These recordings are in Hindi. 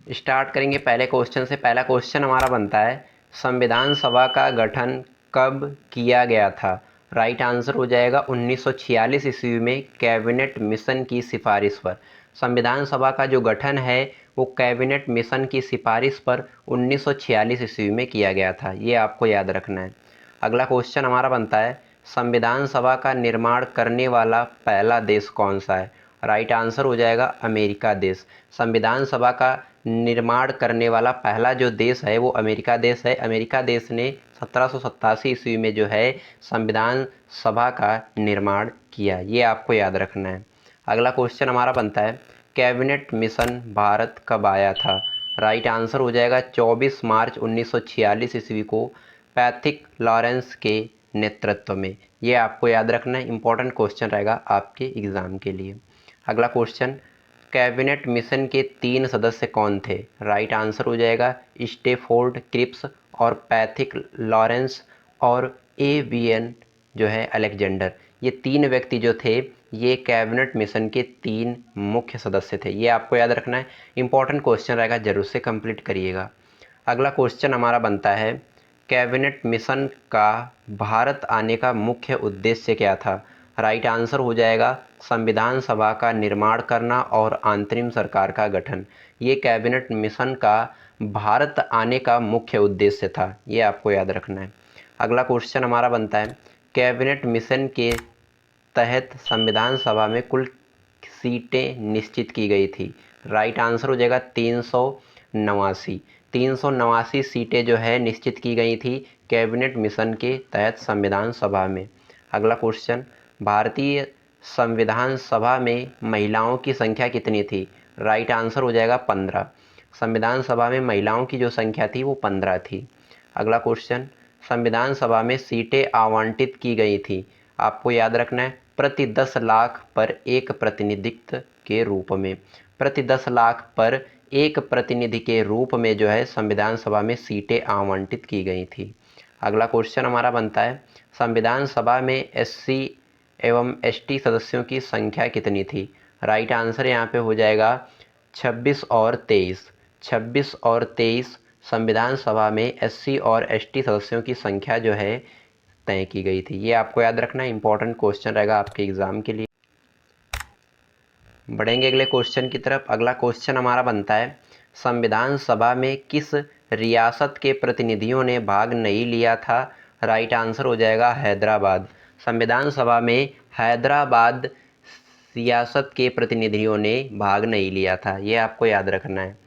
स्टार्ट करेंगे पहले क्वेश्चन से। पहला क्वेश्चन हमारा बनता है, संविधान सभा का गठन कब किया गया था? राइट आंसर हो जाएगा 1946 ईस्वी में कैबिनेट मिशन की सिफारिश पर। संविधान सभा का जो गठन है वो कैबिनेट मिशन की सिफारिश पर 1946 ईस्वी में किया गया था, ये आपको याद रखना है। अगला क्वेश्चन हमारा बनता है, संविधान सभा का निर्माण करने वाला पहला देश कौन सा है? राइट आंसर हो जाएगा अमेरिका देश। संविधान सभा का निर्माण करने वाला पहला जो देश है वो अमेरिका देश है। अमेरिका देश ने 1787 ईस्वी में जो है संविधान सभा का निर्माण किया, ये आपको याद रखना है। अगला क्वेश्चन हमारा बनता है, कैबिनेट मिशन भारत कब आया था? राइट आंसर हो जाएगा 24 मार्च 1946 ईस्वी को पैथिक लॉरेंस के नेतृत्व में। ये आपको याद रखना है, इंपॉर्टेंट क्वेश्चन रहेगा आपके एग्ज़ाम के लिए। अगला क्वेश्चन, कैबिनेट मिशन के 3 सदस्य कौन थे? राइट आंसर हो जाएगा स्टेफोर्ड क्रिप्स और पैथिक लॉरेंस और एवीएन जो है अलेक्जेंडर। ये 3 व्यक्ति जो थे ये कैबिनेट मिशन के 3 मुख्य सदस्य थे, ये आपको याद रखना है, इंपॉर्टेंट क्वेश्चन रहेगा, जरूर से कंप्लीट करिएगा। अगला क्वेश्चन हमारा बनता है, कैबिनेट मिशन का भारत आने का मुख्य उद्देश्य क्या था? राइट आंसर हो जाएगा संविधान सभा का निर्माण करना और अंतरिम सरकार का गठन। ये कैबिनेट मिशन का भारत आने का मुख्य उद्देश्य था, ये आपको याद रखना है। अगला क्वेश्चन हमारा बनता है, कैबिनेट मिशन के तहत संविधान सभा में कुल सीटें निश्चित की गई थी? राइट आंसर हो जाएगा 389 सीटें जो है निश्चित की गई थी कैबिनेट मिशन के तहत संविधान सभा में। अगला क्वेश्चन, भारतीय संविधान सभा में महिलाओं की संख्या कितनी थी? राइट आंसर हो जाएगा 15। संविधान सभा में महिलाओं की जो संख्या थी वो 15 थी। अगला क्वेश्चन, संविधान सभा में सीटें आवंटित की गई थी, आपको याद रखना है प्रति 10 लाख पर एक प्रतिनिधित्व के रूप में। प्रति 10 लाख पर एक प्रतिनिधि के रूप में जो है संविधान सभा में सीटें आवंटित की गई थी। अगला क्वेश्चन हमारा बनता है, संविधान सभा में एससी एवं एसटी सदस्यों की संख्या कितनी थी? राइट आंसर यहाँ पे हो जाएगा 26 और 23। 26 और 23 संविधान सभा में एससी और एसटी सदस्यों की संख्या जो है तय की गई थी, ये आपको याद रखना है, इंपॉर्टेंट क्वेश्चन रहेगा आपके एग्जाम के लिए। बढ़ेंगे अगले क्वेश्चन की तरफ। अगला क्वेश्चन हमारा बनता है, संविधान सभा में किस रियासत के प्रतिनिधियों ने भाग नहीं लिया था? राइट आंसर हो जाएगा हैदराबाद। संविधान सभा में हैदराबाद रियासत के प्रतिनिधियों ने भाग नहीं लिया था, ये आपको याद रखना है।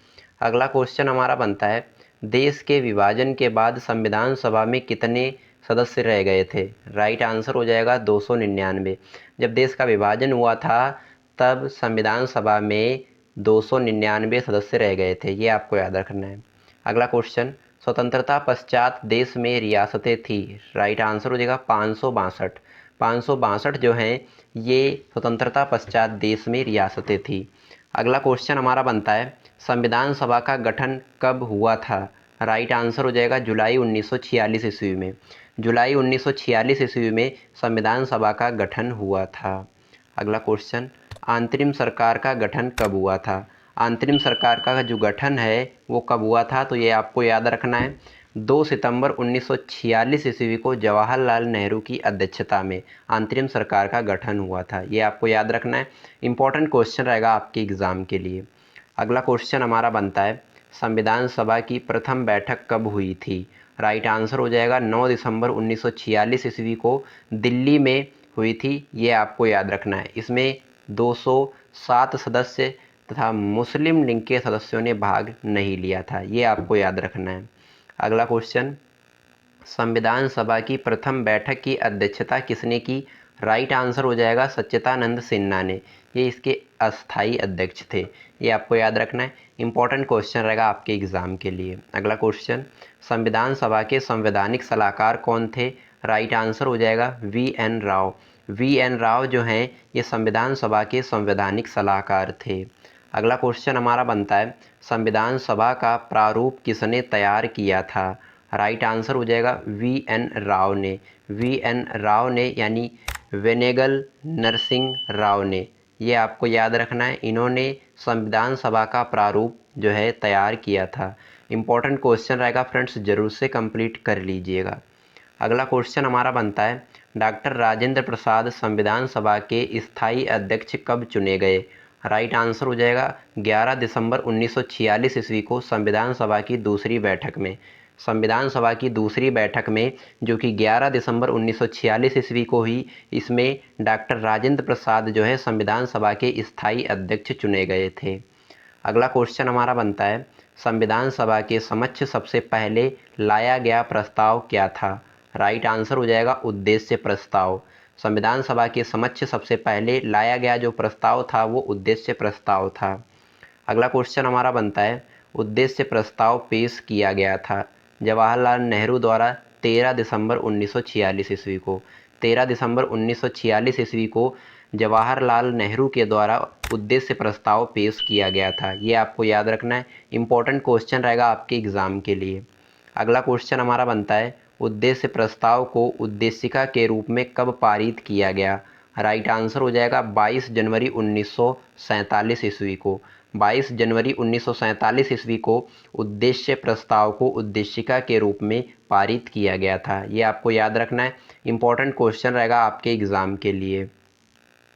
अगला क्वेश्चन हमारा बनता है, देश के विभाजन के बाद संविधान सभा में कितने सदस्य रह गए थे? राइट आंसर हो जाएगा 299। जब देश का विभाजन हुआ था तब संविधान सभा में 299 सदस्य रह गए थे, ये आपको याद रखना है। अगला क्वेश्चन, स्वतंत्रता पश्चात देश में रियासतें थी? राइट आंसर हो जाएगा 562। 562 जो हैं ये स्वतंत्रता पश्चात देश में रियासतें थी। अगला क्वेश्चन हमारा बनता है, संविधान सभा का गठन कब हुआ था? राइट आंसर हो जाएगा जुलाई 1946 ईस्वी में। जुलाई 1946 ईस्वी में संविधान सभा का गठन हुआ था। अगला क्वेश्चन, अंतरिम सरकार का गठन कब हुआ था? अंतरिम सरकार का जो गठन है वो कब हुआ था, तो ये आपको याद रखना है 2 सितंबर 1946 ईस्वी को जवाहरलाल नेहरू की अध्यक्षता में अंतरिम सरकार का गठन हुआ था, ये आपको याद रखना है, इंपॉर्टेंट क्वेश्चन रहेगा आपके एग्ज़ाम के लिए। अगला क्वेश्चन हमारा बनता है, संविधान सभा की प्रथम बैठक कब हुई थी? राइट आंसर हो जाएगा 9 दिसंबर 1946 ईस्वी को दिल्ली में हुई थी, ये आपको याद रखना है। इसमें 207 सदस्य तथा मुस्लिम लीग के सदस्यों ने भाग नहीं लिया था, ये आपको याद रखना है। अगला क्वेश्चन, संविधान सभा की प्रथम बैठक की अध्यक्षता किसने की? राइट आंसर हो जाएगा सच्चिदानंद सिन्हा ने, ये इसके अस्थाई अध्यक्ष थे, ये आपको याद रखना है, इंपॉर्टेंट क्वेश्चन रहेगा आपके एग्जाम के लिए। अगला क्वेश्चन, संविधान सभा के संवैधानिक सलाहकार कौन थे? राइट आंसर हो जाएगा वी.एन. राव। वी.एन. राव जो हैं ये संविधान सभा के संवैधानिक सलाहकार थे। अगला क्वेश्चन हमारा बनता है, संविधान सभा का प्रारूप किसने तैयार किया था? राइट आंसर हो जाएगा वी.एन. राव ने। वी.एन. राव ने यानी वेनेगल नरसिंह राव ने ये आपको याद रखना है। इन्होंने संविधान सभा का प्रारूप जो है तैयार किया था। इम्पोर्टेंट क्वेश्चन रहेगा फ्रेंड्स, जरूर से कंप्लीट कर लीजिएगा। अगला क्वेश्चन हमारा बनता है, डॉक्टर राजेंद्र प्रसाद संविधान सभा के स्थायी अध्यक्ष कब चुने गए? राइट आंसर हो जाएगा 11 दिसंबर 1946 ईस्वी को संविधान सभा की दूसरी बैठक में। संविधान सभा की दूसरी बैठक में, जो कि 11 दिसंबर 1946 ईस्वी को ही, इसमें डॉक्टर राजेंद्र प्रसाद जो है संविधान सभा के स्थायी अध्यक्ष चुने गए थे। अगला क्वेश्चन हमारा बनता है, संविधान सभा के समक्ष सबसे पहले लाया गया प्रस्ताव क्या था? राइट आंसर हो जाएगा उद्देश्य प्रस्ताव। संविधान सभा के समक्ष सबसे पहले लाया गया जो प्रस्ताव था वो उद्देश्य प्रस्ताव था। अगला क्वेश्चन हमारा बनता है, उद्देश्य प्रस्ताव पेश किया गया था जवाहरलाल नेहरू द्वारा 13 दिसंबर 1946 ईस्वी को। 13 दिसंबर 1946 ईस्वी को जवाहरलाल नेहरू के द्वारा उद्देश्य प्रस्ताव पेश किया गया था। ये आपको याद रखना है, इम्पोर्टेंट क्वेश्चन रहेगा आपके एग्ज़ाम के लिए। अगला क्वेश्चन हमारा बनता है, उद्देश्य प्रस्ताव को उद्देशिका के रूप में कब पारित किया गया? राइट आंसर हो जाएगा 22 जनवरी 1947 ईस्वी को। 22 जनवरी 1947 ईस्वी को उद्देश्य प्रस्ताव को उद्देशिका के रूप में पारित किया गया था। ये आपको याद रखना है, इम्पोर्टेंट क्वेश्चन रहेगा आपके एग्ज़ाम के लिए।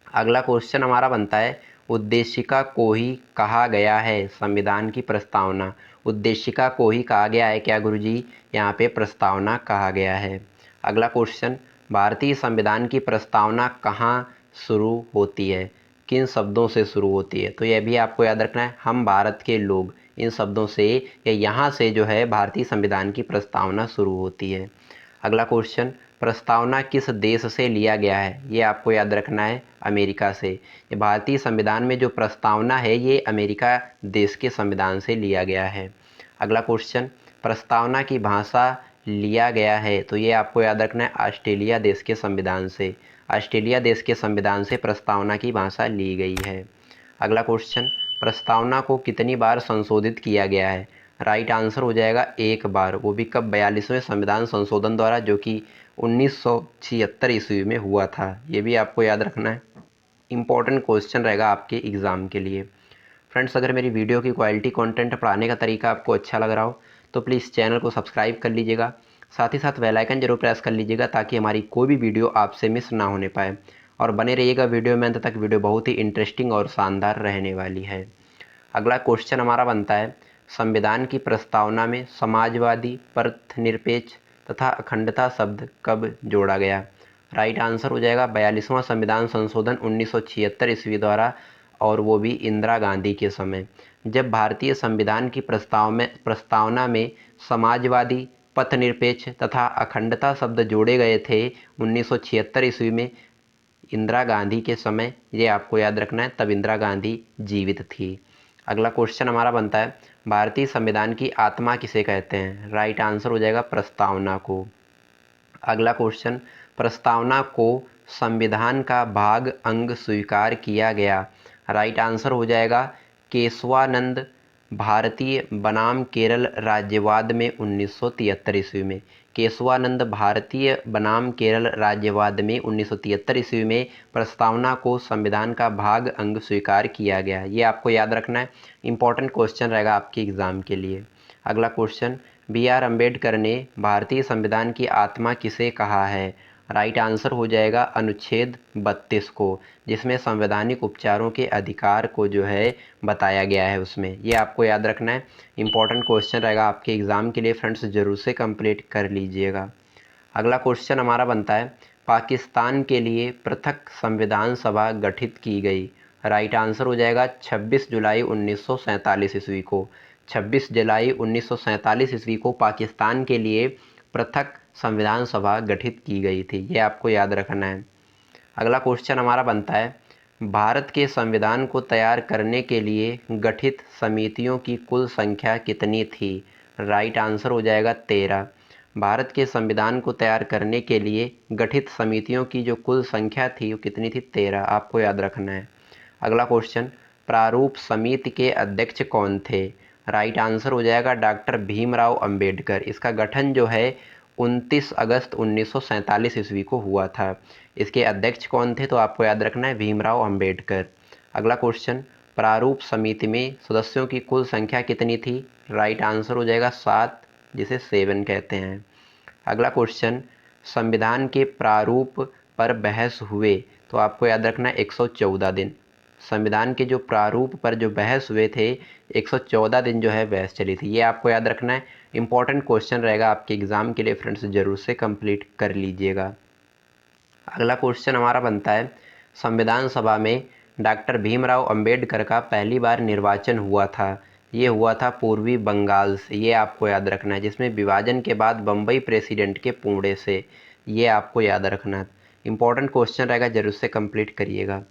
अगला क्वेश्चन हमारा बनता है, उद्देशिका को ही कहा गया है संविधान की प्रस्तावना। उद्देशिका को ही कहा गया है क्या गुरुजी? यहाँ पे प्रस्तावना कहा गया है। अगला क्वेश्चन, भारतीय संविधान की प्रस्तावना कहाँ शुरू होती है? किन शब्दों से शुरू होती है? तो यह भी आपको याद रखना है, हम भारत के लोग, इन शब्दों से या यहाँ से जो है भारतीय संविधान की प्रस्तावना शुरू होती है। अगला क्वेश्चन, प्रस्तावना किस देश से लिया गया है? ये आपको याद रखना है, अमेरिका से। ये भारतीय संविधान में जो प्रस्तावना है ये अमेरिका देश के संविधान से लिया गया है। अगला क्वेश्चन, प्रस्तावना की भाषा लिया गया है, तो ये आपको याद रखना है, ऑस्ट्रेलिया देश के संविधान से। ऑस्ट्रेलिया देश के संविधान से प्रस्तावना की भाषा ली गई है। अगला क्वेश्चन, प्रस्तावना को कितनी बार संशोधित किया गया है? राइट आंसर हो जाएगा एक बार, वो भी कब? 42वें संविधान संशोधन द्वारा, जो कि 1976 ईस्वी में हुआ था। ये भी आपको याद रखना है, इम्पोर्टेंट क्वेश्चन रहेगा आपके एग्ज़ाम के लिए। फ्रेंड्स, अगर मेरी वीडियो की क्वालिटी, कंटेंट पढ़ाने का तरीका आपको अच्छा लग रहा हो तो प्लीज़ चैनल को सब्सक्राइब कर लीजिएगा। साथ ही साथ बेल आइकन जरूर प्रेस कर लीजिएगा ताकि हमारी कोई भी वीडियो आपसे मिस ना होने पाए। और बने रहिएगा वीडियो में अंत तक, वीडियो बहुत ही इंटरेस्टिंग और शानदार रहने वाली है। अगला क्वेश्चन हमारा बनता है, संविधान की प्रस्तावना में समाजवादी, धर्मनिरपेक्ष तथा अखंडता शब्द कब जोड़ा गया? राइट आंसर हो जाएगा 42वां संविधान संशोधन 1976 ईस्वी द्वारा, और वो भी इंदिरा गांधी के समय, जब भारतीय संविधान की प्रस्तावना में समाजवादी, धर्मनिरपेक्ष तथा अखंडता शब्द जोड़े गए थे 1976 ईस्वी में, इंदिरा गांधी के समय। ये आपको याद रखना है, तब इंदिरा गांधी जीवित थी। अगला क्वेश्चन हमारा बनता है, भारतीय संविधान की आत्मा किसे कहते हैं? राइट आंसर हो जाएगा प्रस्तावना को। अगला क्वेश्चन, प्रस्तावना को संविधान का भाग अंग स्वीकार किया गया। राइट आंसर हो जाएगा केशवानंद भारतीय बनाम केरल राज्यवाद में 1973 ईस्वी में। केशवानंद भारतीय बनाम केरल राज्यवाद में 1973 ईस्वी में प्रस्तावना को संविधान का भाग अंग स्वीकार किया गया। ये आपको याद रखना है, इंपॉर्टेंट क्वेश्चन रहेगा आपके एग्जाम के लिए। अगला क्वेश्चन, बी आर अम्बेडकर ने भारतीय संविधान की आत्मा किसे कहा है? राइट आंसर हो जाएगा अनुच्छेद 32 को, जिसमें संवैधानिक उपचारों के अधिकार को जो है बताया गया है उसमें। ये आपको याद रखना है, इंपॉर्टेंट क्वेश्चन रहेगा आपके एग्ज़ाम के लिए फ्रेंड्स, ज़रूर से कंप्लीट कर लीजिएगा। अगला क्वेश्चन हमारा बनता है, पाकिस्तान के लिए पृथक संविधान सभा गठित की गई। राइट आंसर हो जाएगा 26 जुलाई 1947 ईस्वी को। 26 जुलाई 1947 ईस्वी को पाकिस्तान के लिए पृथक संविधान सभा गठित की गई थी। ये आपको याद रखना है। अगला क्वेश्चन हमारा बनता है, भारत के संविधान को तैयार करने के लिए गठित समितियों की कुल संख्या कितनी थी? राइट आंसर हो जाएगा 13। भारत के संविधान को तैयार करने के लिए गठित समितियों की जो कुल संख्या थी वो कितनी थी? 13, आपको याद रखना है। अगला क्वेश्चन, प्रारूप समिति के अध्यक्ष कौन थे? राइट आंसर हो जाएगा डॉक्टर भीमराव अंबेडकर। इसका गठन जो है 29 अगस्त 1947 ईस्वी को हुआ था। इसके अध्यक्ष कौन थे? तो आपको याद रखना है भीमराव अंबेडकर। अगला क्वेश्चन, प्रारूप समिति में सदस्यों की कुल संख्या कितनी थी? राइट आंसर हो जाएगा 7, जिसे 7 कहते हैं। अगला क्वेश्चन, संविधान के प्रारूप पर बहस हुए, तो आपको याद रखना है 114 दिन। संविधान के जो प्रारूप पर जो बहस हुए थे 114 दिन जो है बहस चली थी, ये आपको याद रखना है। इंपॉर्टेंट क्वेश्चन रहेगा आपके एग्जाम के लिए फ्रेंड्स, जरूर से कंप्लीट कर लीजिएगा। अगला क्वेश्चन हमारा बनता है, संविधान सभा में डॉक्टर भीमराव अंबेडकर का पहली बार निर्वाचन हुआ था, ये हुआ था पूर्वी बंगाल से, ये आपको याद रखना है, जिसमें विभाजन के बाद बम्बई प्रेसिडेंट के पुणे से, ये आपको याद रखना है। इंपॉर्टेंट क्वेश्चन रहेगा, जरूर से कंप्लीट करिएगा।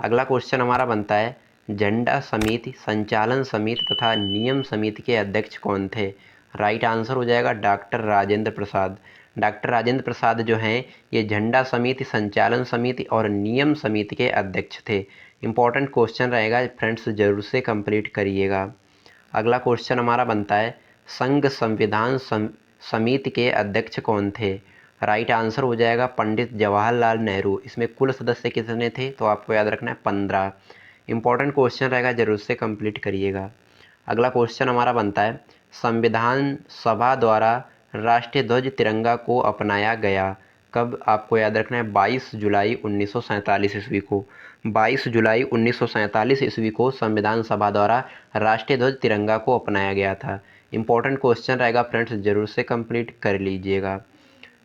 अगला क्वेश्चन हमारा बनता है, झंडा समिति, संचालन समिति तथा नियम समिति के अध्यक्ष कौन थे? राइट आंसर हो जाएगा डॉक्टर राजेंद्र प्रसाद। डॉक्टर राजेंद्र प्रसाद जो हैं ये झंडा समिति, संचालन समिति और नियम समिति के अध्यक्ष थे। इंपॉर्टेंट क्वेश्चन रहेगा फ्रेंड्स, जरूर से कंप्लीट करिएगा। अगला क्वेश्चन हमारा बनता है, संघ संविधान समिति के अध्यक्ष कौन थे? राइट आंसर हो जाएगा पंडित जवाहरलाल नेहरू। इसमें कुल सदस्य कितने थे? तो आपको याद रखना है 15। इंपॉर्टेंट क्वेश्चन रहेगा, जरूर से कंप्लीट करिएगा। अगला क्वेश्चन हमारा बनता है, संविधान सभा द्वारा राष्ट्रीय ध्वज तिरंगा को अपनाया गया कब? आपको याद रखना है 22 जुलाई 1947 ईस्वी को। 22 जुलाई 1947 ईस्वी को संविधान सभा द्वारा राष्ट्रीय ध्वज तिरंगा को अपनाया गया था। इंपॉर्टेंट क्वेश्चन रहेगा फ्रेंड्स, जरूर से कंप्लीट कर लीजिएगा।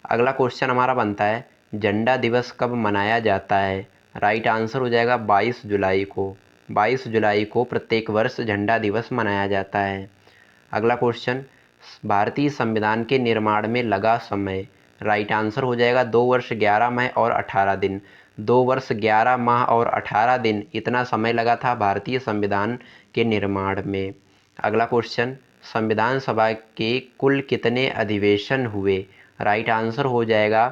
अगला क्वेश्चन हमारा बनता है, झंडा दिवस कब मनाया जाता है? राइट आंसर हो जाएगा 22 जुलाई को। 22 जुलाई को प्रत्येक वर्ष झंडा दिवस मनाया जाता है। अगला क्वेश्चन, भारतीय संविधान के निर्माण में लगा समय? राइट आंसर हो जाएगा 2 वर्ष 11 माह और 18 दिन। 2 वर्ष 11 माह और 18 दिन इतना समय लगा था भारतीय संविधान के निर्माण में। अगला क्वेश्चन, संविधान सभा के कुल कितने अधिवेशन हुए? राइट आंसर हो जाएगा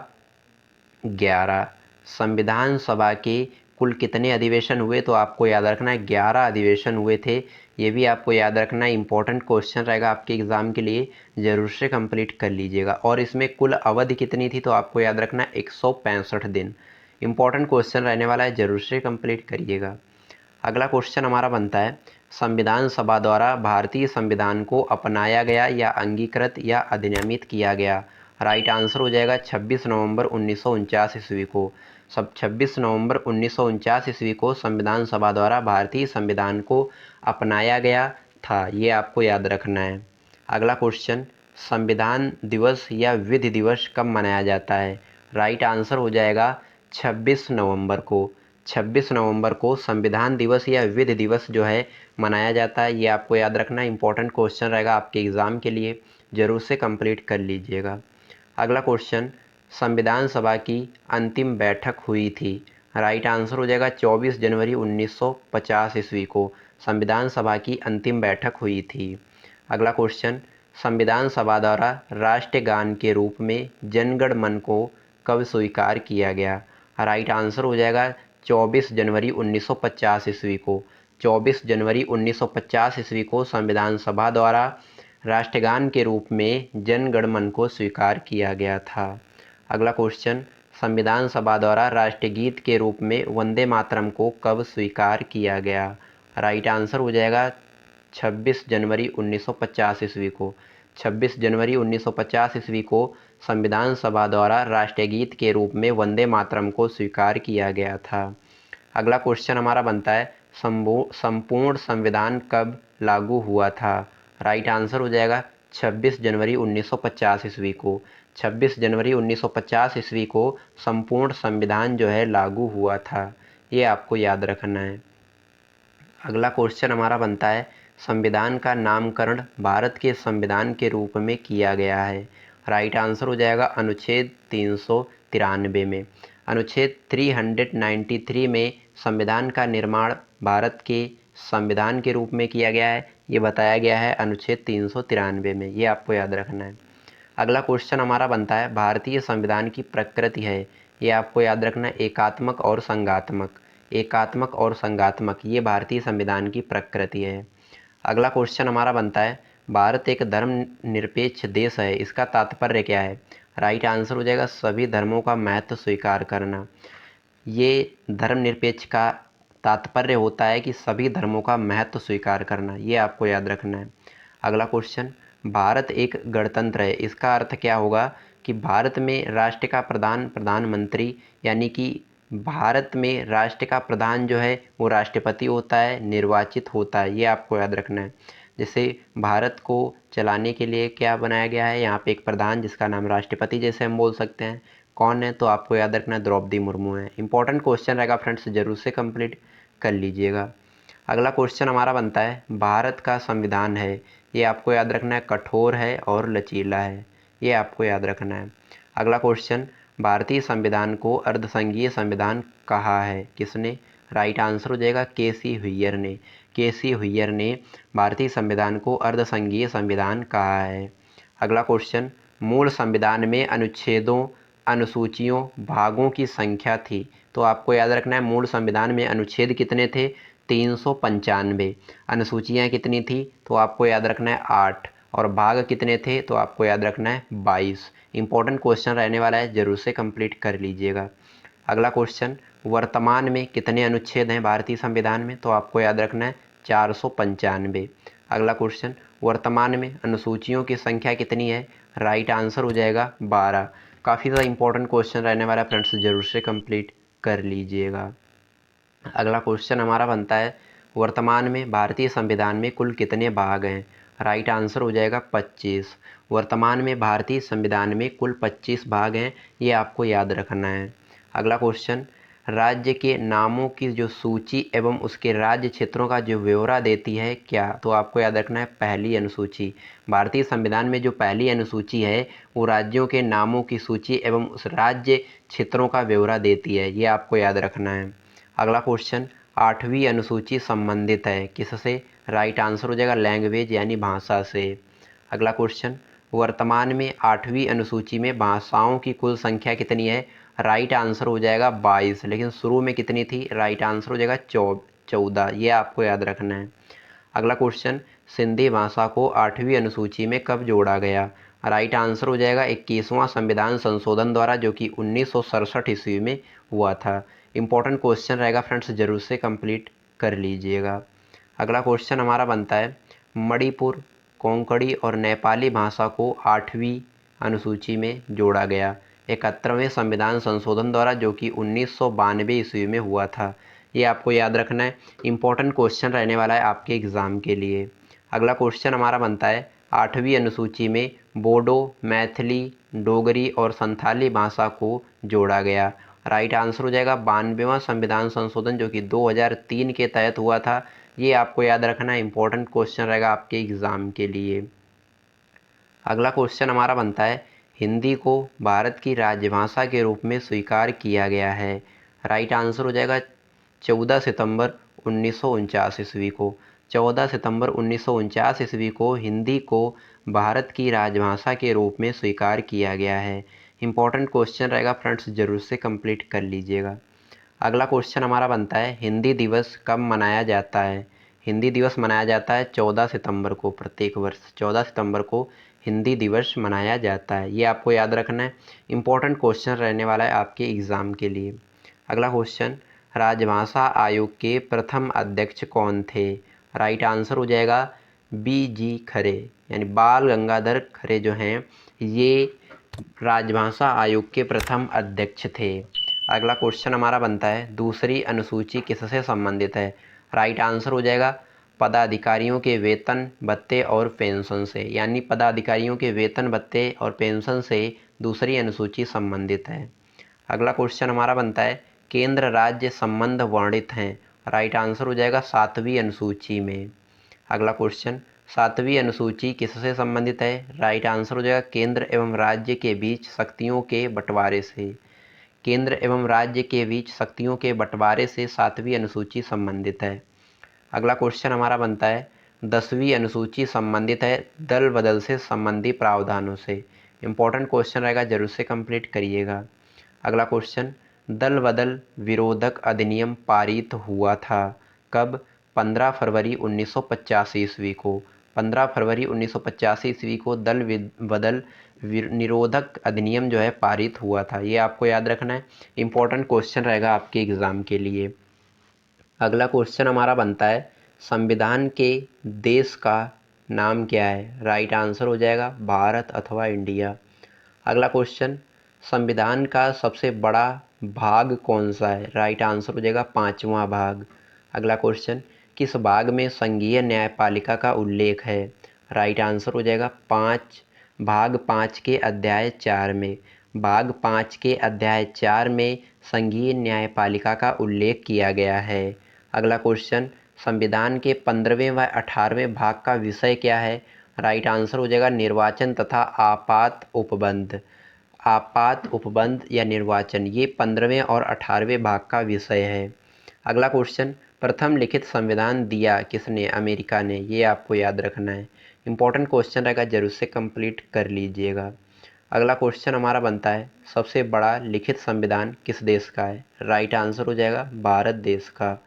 11। संविधान सभा के कुल कितने अधिवेशन हुए? तो आपको याद रखना है 11 अधिवेशन हुए थे। ये भी आपको याद रखना है, इंपॉर्टेंट क्वेश्चन रहेगा आपके एग्जाम के लिए, जरूर से कंप्लीट कर लीजिएगा। और इसमें कुल अवधि कितनी थी? तो आपको याद रखना है 165 दिन। इंपॉर्टेंट क्वेश्चन रहने वाला है, जरूर से कंप्लीट करिएगा। अगला क्वेश्चन हमारा बनता है, संविधान सभा द्वारा भारतीय संविधान को अपनाया गया या अंगीकृत या अधिनियमित किया गया? राइट आंसर हो जाएगा 26 नवंबर 1949 ईस्वी को। 26 नवंबर 1949 ईस्वी को संविधान सभा द्वारा भारतीय संविधान को अपनाया गया था, ये आपको याद रखना है। अगला क्वेश्चन, संविधान दिवस या विधि दिवस कब मनाया जाता है? राइट आंसर हो जाएगा 26 नवंबर को। 26 नवंबर को संविधान दिवस या विधि दिवस जो है मनाया जाता है, ये आपको याद रखना है। इंपॉर्टेंट क्वेश्चन रहेगा आपके एग्ज़ाम के लिए, जरूर से कंप्लीट कर लीजिएगा। अगला क्वेश्चन, संविधान सभा की अंतिम बैठक हुई थी? राइट आंसर हो जाएगा 24 जनवरी 1950 ईस्वी को संविधान सभा की अंतिम बैठक हुई थी। अगला क्वेश्चन, संविधान सभा द्वारा राष्ट्रीय गान के रूप में जन गण मन को कब स्वीकार किया गया? राइट आंसर हो जाएगा 24 जनवरी 1950 ईस्वी को। 24 जनवरी 1950 ईस्वी को संविधान सभा द्वारा राष्ट्रगान के रूप में जन गण मन को स्वीकार किया गया था। अगला क्वेश्चन, संविधान सभा द्वारा राष्ट्रीय गीत के रूप में वंदे मातरम को कब स्वीकार किया गया? राइट आंसर हो जाएगा 26 जनवरी 1950 ईस्वी को। 26 जनवरी 1950 ईस्वी को संविधान सभा द्वारा राष्ट्रीय गीत के रूप में वंदे मातरम को स्वीकार किया गया था। अगला क्वेश्चन हमारा बनता है, संपूर्ण संविधान कब लागू हुआ था? राइट आंसर हो जाएगा 26 जनवरी 1950 ईस्वी को। 26 जनवरी 1950 ईस्वी को संपूर्ण संविधान जो है लागू हुआ था, ये आपको याद रखना है। अगला क्वेश्चन हमारा बनता है, संविधान का नामकरण भारत के संविधान के रूप में किया गया है? राइट आंसर हो जाएगा अनुच्छेद 393 में। अनुच्छेद 393 में संविधान का निर्माण भारत के संविधान के रूप में किया गया है, ये बताया गया है अनुच्छेद 393 में, ये आपको याद रखना है। अगला क्वेश्चन हमारा बनता है, भारतीय संविधान की प्रकृति है, ये आपको याद रखना है एकात्मक और संघात्मक। एकात्मक और संघात्मक, ये भारतीय संविधान की प्रकृति है। अगला क्वेश्चन हमारा बनता है, भारत एक धर्मनिरपेक्ष देश है, इसका तात्पर्य क्या है? राइट आंसर हो जाएगा सभी धर्मों का महत्व स्वीकार करना। ये धर्मनिरपेक्ष का तात्पर्य होता है कि सभी धर्मों का महत्व स्वीकार करना, ये आपको याद रखना है। अगला क्वेश्चन, भारत एक गणतंत्र है, इसका अर्थ क्या होगा कि भारत में राष्ट्र का प्रधानमंत्री, यानी कि भारत में राष्ट्र का प्रधान जो है वो राष्ट्रपति होता है, निर्वाचित होता है, ये आपको याद रखना है। जैसे भारत को चलाने के लिए क्या बनाया गया है, यहाँ पे एक प्रधान जिसका नाम राष्ट्रपति जैसे हम बोल सकते हैं। कौन है, तो आपको याद रखना है द्रौपदी मुर्मू है। इंपॉर्टेंट क्वेश्चन रहेगा फ्रेंड्स, जरूर से कंप्लीट कर लीजिएगा। अगला क्वेश्चन हमारा बनता है, भारत का संविधान है, ये आपको याद रखना है कठोर है और लचीला है, ये आपको याद रखना है। अगला क्वेश्चन, भारतीय संविधान को अर्धसंघीय संविधान कहा है, किसने? राइट आंसर हो जाएगा के.सी. हुइयर ने। के.सी. हुइयर ने भारतीय संविधान को अर्धसंघीय संविधान कहा है। अगला क्वेश्चन, मूल संविधान में अनुच्छेदों, अनुसूचियों, भागों की संख्या थी, तो आपको याद रखना है मूल संविधान में अनुच्छेद कितने थे? 395। अनुसूचियाँ कितनी थी? तो आपको याद रखना है 8। और भाग कितने थे? तो आपको याद रखना है 22। इंपॉर्टेंट क्वेश्चन रहने वाला है, जरूर से कंप्लीट कर लीजिएगा। अगला क्वेश्चन, वर्तमान में कितने अनुच्छेद हैं भारतीय संविधान में? तो आपको याद रखना है 495। अगला क्वेश्चन, वर्तमान में अनुसूचियों की संख्या कितनी है? राइट आंसर हो जाएगा 12। काफ़ी ज़्यादा इंपॉर्टेंट क्वेश्चन रहने वाला है फ्रेंड्स, जरूर से कंप्लीट कर लीजिएगा। अगला क्वेश्चन हमारा बनता है, वर्तमान में भारतीय संविधान में कुल कितने भाग हैं? राइट आंसर हो जाएगा 25। वर्तमान में भारतीय संविधान में कुल 25 भाग हैं, ये आपको याद रखना है। अगला क्वेश्चन, राज्य के नामों की जो सूची एवं उसके राज्य क्षेत्रों का जो ब्यौरा देती है क्या? तो आपको याद रखना है पहली अनुसूची। भारतीय संविधान में जो पहली अनुसूची है वो राज्यों के नामों की सूची एवं उस राज्य क्षेत्रों का ब्यौरा देती है, ये आपको याद रखना है। अगला क्वेश्चन, 8वीं अनुसूची संबंधित है किससे? राइट आंसर हो जाएगा लैंग्वेज यानी भाषा से। अगला क्वेश्चन, वर्तमान में 8वीं अनुसूची में भाषाओं की कुल संख्या कितनी है? राइट आंसर हो जाएगा 22, लेकिन शुरू में कितनी थी? राइट आंसर हो जाएगा 14, ये आपको याद रखना है। अगला क्वेश्चन, सिंधी भाषा को 8वीं अनुसूची में कब जोड़ा गया? राइट आंसर हो जाएगा 21वां संविधान संशोधन द्वारा, जो कि 1967 ईस्वी में हुआ था। इंपॉर्टेंट क्वेश्चन रहेगा फ्रेंड्स, जरूर से कंप्लीट कर लीजिएगा। अगला क्वेश्चन हमारा बनता है, मणिपुर, कोंकणी और नेपाली भाषा को 8वीं अनुसूची में जोड़ा गया 71वें संविधान संशोधन द्वारा, जो कि 1992 ईस्वी में हुआ था। ये आपको याद रखना है, इंपॉर्टेंट क्वेश्चन रहने वाला है आपके एग्ज़ाम के लिए। अगला क्वेश्चन हमारा बनता है, 8वीं अनुसूची में बोडो, मैथिली, डोगरी और संथाली भाषा को जोड़ा गया। राइट आंसर हो जाएगा 92वां संविधान संशोधन, जो कि 2003 के तहत हुआ था। ये आपको याद रखना है, इंपॉर्टेंट क्वेश्चन रहेगा आपके एग्ज़ाम के लिए। अगला क्वेश्चन हमारा बनता है, हिंदी को भारत की राजभाषा के रूप में स्वीकार किया गया है। राइट आंसर हो जाएगा 14 सितंबर 1949 ईस्वी को। 14 सितंबर 1949 ईस्वी को हिंदी को भारत की राजभाषा के रूप में स्वीकार किया गया है। इंपॉर्टेंट क्वेश्चन रहेगा फ्रेंड्स, जरूर से कंप्लीट कर लीजिएगा। अगला क्वेश्चन हमारा बनता है, हिंदी दिवस कब मनाया जाता है? हिंदी दिवस मनाया जाता है 14 सितंबर को। प्रत्येक वर्ष 14 सितंबर को हिंदी दिवस मनाया जाता है, ये आपको याद रखना है। इंपॉर्टेंट क्वेश्चन रहने वाला है आपके एग्ज़ाम के लिए। अगला क्वेश्चन, राजभाषा आयोग के प्रथम अध्यक्ष कौन थे? राइट आंसर हो जाएगा B.G. खरे, यानी बाल गंगाधर खरे जो हैं ये राजभाषा आयोग के प्रथम अध्यक्ष थे। अगला क्वेश्चन हमारा बनता है, दूसरी अनुसूची किससे संबंधित है? राइट आंसर हो जाएगा पदाधिकारियों के वेतन, भत्ते और पेंशन से, यानी पदाधिकारियों के वेतन, भत्ते और पेंशन से दूसरी अनुसूची संबंधित है। अगला क्वेश्चन हमारा बनता है, केंद्र राज्य संबंध वर्णित हैं। राइट आंसर हो जाएगा 7वीं अनुसूची में। अगला क्वेश्चन, 7वीं अनुसूची किससे संबंधित है? राइट आंसर हो जाएगा केंद्र एवं राज्य के बीच शक्तियों के बंटवारे से। केंद्र एवं राज्य के बीच शक्तियों के बंटवारे से 7वीं अनुसूची संबंधित है। अगला क्वेश्चन हमारा बनता है, 10वीं अनुसूची संबंधित है दल बदल से संबंधी प्रावधानों से। इंपॉर्टेंट क्वेश्चन रहेगा, जरूर से कंप्लीट करिएगा। अगला क्वेश्चन, दल बदल विरोधक अधिनियम पारित हुआ था कब? 15 फरवरी 1985 ईस्वी को। 15 फरवरी 1985 ईस्वी को दल बदल निरोधक अधिनियम जो है पारित हुआ था, ये आपको याद रखना है। इंपॉर्टेंट क्वेश्चन रहेगा आपके एग्ज़ाम के लिए। अगला क्वेश्चन हमारा बनता है संविधान के देश का नाम क्या है। राइट आंसर हो जाएगा भारत अथवा इंडिया। अगला क्वेश्चन संविधान का सबसे बड़ा भाग कौन सा है। राइट आंसर हो जाएगा 5वां भाग। अगला क्वेश्चन किस भाग में संघीय न्यायपालिका का उल्लेख है। राइट आंसर हो जाएगा भाग 5 के अध्याय 4 में। भाग 5 के अध्याय 4 में संघीय न्यायपालिका का उल्लेख किया गया है। अगला क्वेश्चन संविधान के 15वें व 18वें भाग का विषय क्या है। राइट आंसर हो जाएगा निर्वाचन तथा आपात उपबंध। आपात उपबंध या निर्वाचन ये 15वें और 18वें भाग का विषय है। अगला क्वेश्चन प्रथम लिखित संविधान दिया किसने। अमेरिका ने। ये आपको याद रखना है, इंपॉर्टेंट क्वेश्चन रहेगा, जरूर से कंप्लीट कर लीजिएगा। अगला क्वेश्चन हमारा बनता है सबसे बड़ा लिखित संविधान किस देश का है। राइट आंसर हो जाएगा भारत देश का।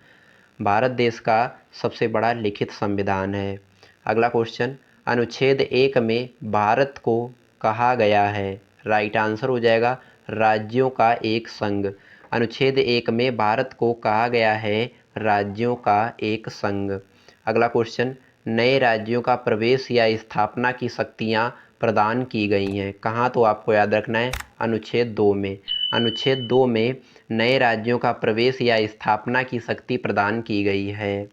भारत देश का सबसे बड़ा लिखित संविधान है। अगला क्वेश्चन अनुच्छेद 1 में भारत को कहा गया है। राइट आंसर हो जाएगा राज्यों का एक संघ। अनुच्छेद 1 में भारत को कहा गया है राज्यों का एक संघ। अगला क्वेश्चन नए राज्यों का प्रवेश या स्थापना की शक्तियाँ प्रदान की गई हैं कहाँ, तो आपको याद रखना है अनुच्छेद 2 में। अनुच्छेद 2 में नए राज्यों का प्रवेश या स्थापना की शक्ति प्रदान की गई है।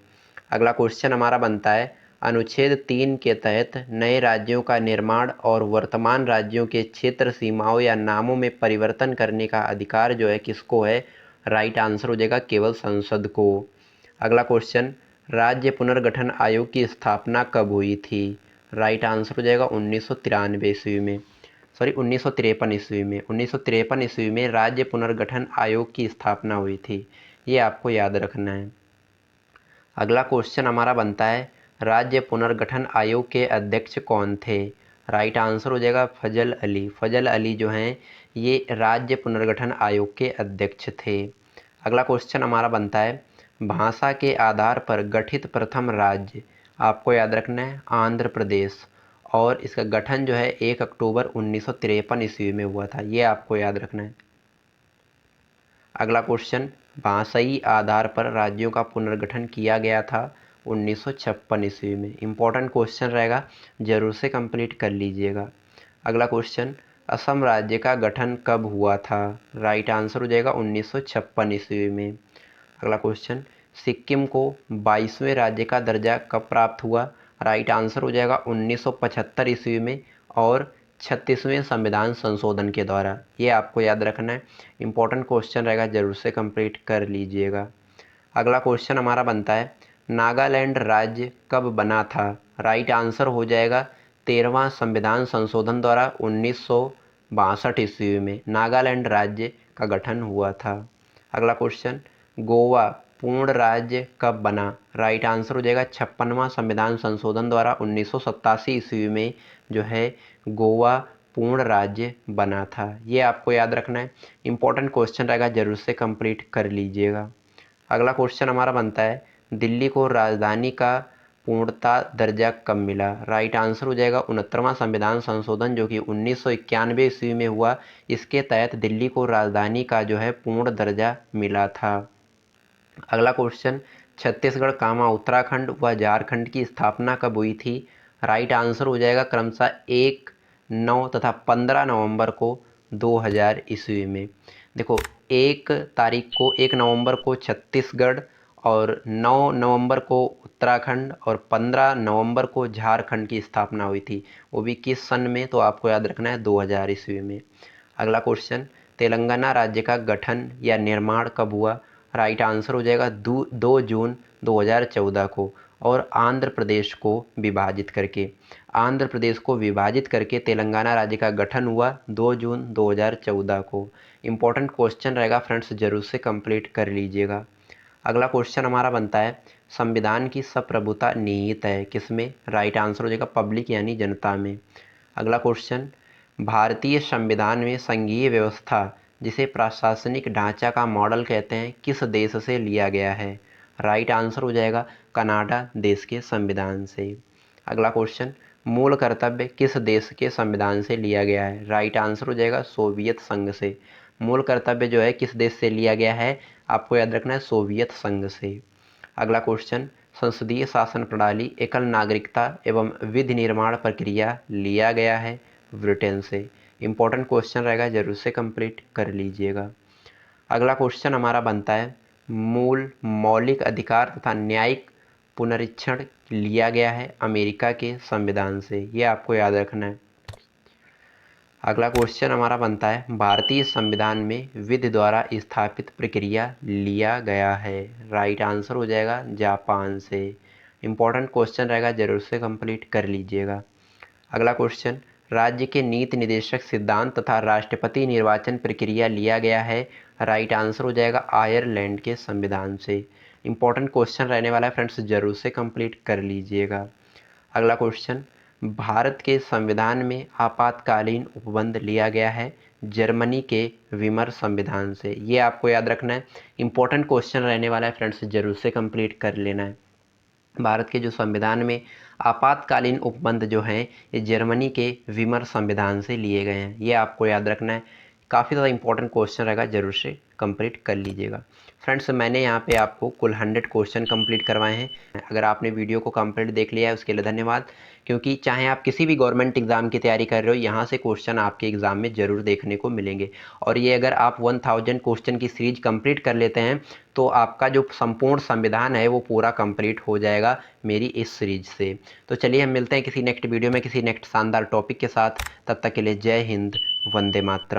अगला क्वेश्चन हमारा बनता है अनुच्छेद 3 के तहत नए राज्यों का निर्माण और वर्तमान राज्यों के क्षेत्र सीमाओं या नामों में परिवर्तन करने का अधिकार जो है किसको है। राइट आंसर हो जाएगा केवल संसद को। अगला क्वेश्चन राज्य पुनर्गठन आयोग की स्थापना कब हुई थी। राइट आंसर हो जाएगा 1993 ईस्वी में, सॉरी 1953 ईस्वी में। 1953 ईस्वी में राज्य पुनर्गठन आयोग की स्थापना हुई थी, ये आपको याद रखना है। अगला क्वेश्चन हमारा बनता है राज्य पुनर्गठन आयोग के अध्यक्ष कौन थे। राइट आंसर हो जाएगा फजल अली। फजल अली जो हैं ये राज्य पुनर्गठन आयोग के अध्यक्ष थे। अगला क्वेश्चन हमारा बनता है भाषा के आधार पर गठित प्रथम राज्य, आपको याद रखना है आंध्र प्रदेश, और इसका गठन जो है 1 अक्टूबर 1953 ईस्वी में हुआ था, ये आपको याद रखना है। अगला क्वेश्चन भाषाई आधार पर राज्यों का पुनर्गठन किया गया था 1956 ईस्वी में। इम्पोर्टेंट क्वेश्चन रहेगा, जरूर से कंप्लीट कर लीजिएगा। अगला क्वेश्चन असम राज्य का गठन कब हुआ था। राइट आंसर हो जाएगा 1956 ईस्वी में। अगला क्वेश्चन सिक्किम को 22वें राज्य का दर्जा कब प्राप्त हुआ। राइट आंसर हो जाएगा 1975 ईस्वी में और 36वें संविधान संशोधन के द्वारा, ये आपको याद रखना है, इंपॉर्टेंट क्वेश्चन रहेगा, जरूर से कंप्लीट कर लीजिएगा। अगला क्वेश्चन हमारा बनता है नागालैंड राज्य कब बना था। राइट आंसर हो जाएगा 13वां संविधान संशोधन द्वारा 1962 ईस्वी में नागालैंड राज्य का गठन हुआ था। अगला क्वेश्चन गोवा पूर्ण राज्य कब बना। राइट आंसर हो जाएगा 56वां संविधान संशोधन द्वारा 1987 ईस्वी में जो है गोवा पूर्ण राज्य बना था, ये आपको याद रखना है, इंपॉर्टेंट क्वेश्चन रहेगा, जरूर से कंप्लीट कर लीजिएगा। अगला क्वेश्चन हमारा बनता है दिल्ली को राजधानी का पूर्णता दर्जा कब मिला। राइट आंसर हो जाएगा 69वां संविधान संशोधन जो कि 1991 ईस्वी में हुआ, इसके तहत दिल्ली को राजधानी का जो है पूर्ण दर्जा मिला था। अगला क्वेश्चन छत्तीसगढ़ उत्तराखंड व झारखंड की स्थापना कब हुई थी। राइट आंसर हो जाएगा क्रमशः 1, 9 तथा 15 नवंबर को 2000 ईस्वी में। देखो 1 नवंबर को छत्तीसगढ़ और 9 नवंबर को उत्तराखंड और 15 नवंबर को झारखंड की स्थापना हुई थी, वो भी किस सन में, तो आपको याद रखना है 2000 ईस्वी में। अगला क्वेश्चन तेलंगाना राज्य का गठन या निर्माण कब हुआ। राइट आंसर हो जाएगा 2 जून 2014 को, और आंध्र प्रदेश को विभाजित करके तेलंगाना राज्य का गठन हुआ 2 जून 2014 को। इम्पोर्टेंट क्वेश्चन रहेगा फ्रेंड्स, जरूर से कंप्लीट कर लीजिएगा। अगला क्वेश्चन हमारा बनता है संविधान की संप्रभुता निहित है किसमें। राइट आंसर हो जाएगा पब्लिक यानी जनता में। अगला क्वेश्चन भारतीय संविधान में संघीय व्यवस्था जिसे प्रशासनिक ढांचा का मॉडल कहते हैं किस देश से लिया गया है। राइट आंसर हो जाएगा कनाडा देश के संविधान से। अगला क्वेश्चन मूल कर्तव्य किस देश के संविधान से लिया गया है। राइट आंसर हो जाएगा सोवियत संघ से। मूल कर्तव्य जो है किस देश से लिया गया है, आपको याद रखना है सोवियत संघ से। अगला क्वेश्चन, संसदीय शासन प्रणाली एकल नागरिकता एवं विधि निर्माण प्रक्रिया लिया गया है ब्रिटेन से। इंपॉर्टेंट क्वेश्चन रहेगा, जरूर से कंप्लीट कर लीजिएगा। अगला क्वेश्चन हमारा बनता है, मूल मौलिक अधिकार तथा न्यायिक पुनरीक्षण लिया गया है अमेरिका के संविधान से, ये आपको याद रखना है। अगला क्वेश्चन हमारा बनता है, भारतीय संविधान में विधि द्वारा स्थापित प्रक्रिया लिया गया है। राइट आंसर हो जाएगा जापान से। इंपॉर्टेंट क्वेश्चन रहेगा, जरूर से कंप्लीट कर लीजिएगा। अगला क्वेश्चन, राज्य के नीति निदेशक सिद्धांत तथा राष्ट्रपति निर्वाचन प्रक्रिया लिया गया है। राइट आंसर हो जाएगा आयरलैंड के संविधान से। इंपॉर्टेंट क्वेश्चन रहने वाला है फ्रेंड्स, जरूर से कंप्लीट कर लीजिएगा। अगला क्वेश्चन, भारत के संविधान में आपातकालीन उपबंध लिया गया है जर्मनी के वीमर संविधान से, ये आपको याद रखना है। इंपॉर्टेंट क्वेश्चन रहने वाला है फ्रेंड्स, जरूर से कंप्लीट कर लेना है। भारत के जो संविधान में आपातकालीन उपबंध जो हैं ये जर्मनी के वीमर संविधान से लिए गए हैं, ये आपको याद रखना है। काफ़ी ज़्यादा इंपॉर्टेंट क्वेश्चन रहेगा, जरूर से कंप्लीट कर लीजिएगा। फ्रेंड्स, मैंने यहाँ पे आपको कुल 100 क्वेश्चन कंप्लीट करवाए हैं। अगर आपने वीडियो को कंप्लीट देख लिया है उसके लिए धन्यवाद, क्योंकि चाहे आप किसी भी गवर्नमेंट एग्ज़ाम की तैयारी कर रहे हो, यहाँ से क्वेश्चन आपके एग्ज़ाम में ज़रूर देखने को मिलेंगे। और ये अगर आप 1000 क्वेश्चन की सीरीज कंप्लीट कर लेते हैं तो आपका जो संपूर्ण संविधान है वो पूरा कंप्लीट हो जाएगा मेरी इस सीरीज से। तो चलिए हम मिलते हैं किसी नेक्स्ट वीडियो में किसी नेक्स्ट शानदार टॉपिक के साथ। तब तक के लिए जय हिंद, वंदे मातरम।